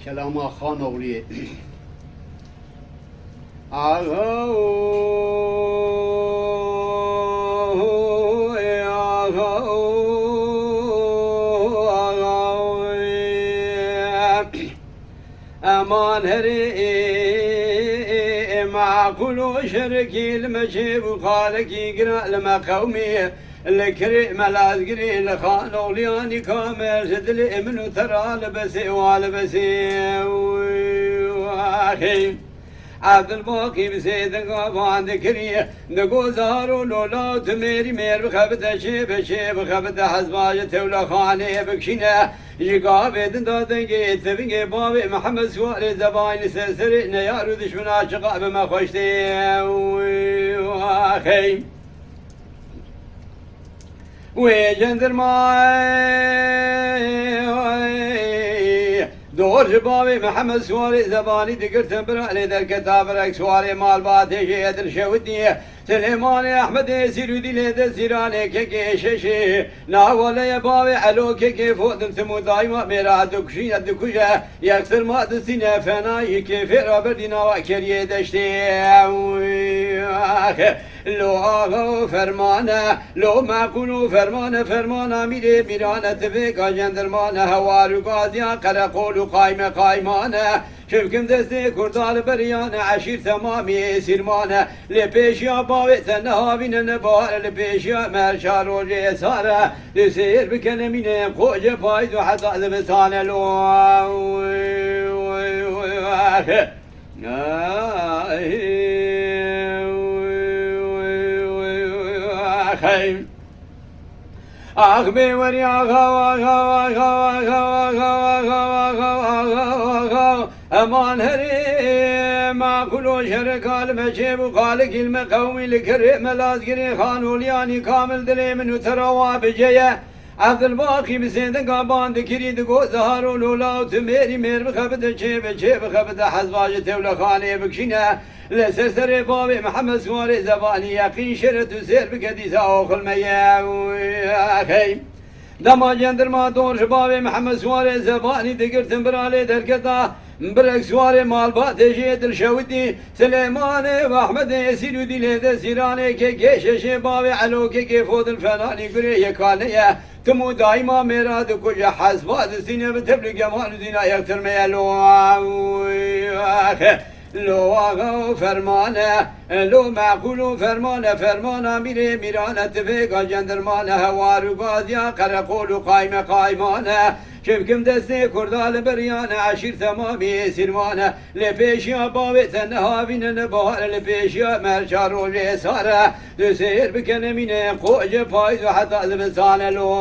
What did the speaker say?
کلام خان اولیه آغا امان هري معقول شركي المجيب وخالكي قرا لما قومي الكري ملاذ قري لخان اولياني كامل زدلي من ترى لبسي والبسي واخي عبد الباقي بسيد قابان ذكري نقول زهروا لولا تميري مير بخبت شيب شيب بخبت حزباجة ولا خاني بكشنا يقابد دادنجي تبنجي بابي محمد سواري زباين سرسري نيارو دشمنا شقا بما خوشتي واخي ويجندر ماي دور جبابي محمد سواري زباني دقر تنبرا لدر كتاب رك سواري مال باتي يدر شودي سليماني احمد يسيرو دي لدر سيراني كي ششي لا ولا يا بابي علو كي فوق ثمو دايما ميرا دكشي دكوجا يكسر ما دسينا فنا يكيف رابردينا وكريه دشتي لو آغا فرمانه لو معقولو فرمانه میره میرانه تفقا جندرمانه هوارو قاضیا قرقولو قایمانه شفکم دسته کردال بریانه عشیر تمامی سیرمانه لپیشیا باوی تنهاوین نبار لپیشیا مرشا روژه ساره لسیر بکنمینه خوجه پاید و حتا دبسانه لو خيم أخبي وري أمان هري ما كلو شرك المجيب وقال كلمة قومي لكريم ملاذ قري خانولياني كامل دلي منو تروا بجيه عبد الباقي بسيد قابان ذكري دقو زهارو لولا وتميري مير بخبت شيب بخبت حزباجة ولا خاني بكشنا لسرسر بابي محمد سواري زباني يقين شرط وسير بكديسا اوخل ميا اخي دما جندر ما دور شبابي محمد سواري زباني دقر تنبرالي دركتا برك سواري مال باتشي الشودي سليماني واحمد يسير دي لهذا سيراني كي شبابي علو كي فوت الفناني قري يكالي تمو دايما ميرا دكوجا حسبات السنة بتبلغ جمال دينا يكتر ميالو لو آغا فرمانه لو معقولو فرمانه میره میرانه تفقا جندرمانه هوارو قاضیا قرقولو قایمانه شفکم دسته کردال بریانه عشیر تمامی سیرمانه لپیشیا باوی تنهاوین نبار لپیشیا مرشا روژه ساره دو سیر بکنمینه خوجه پاید و حتا زبسانه لو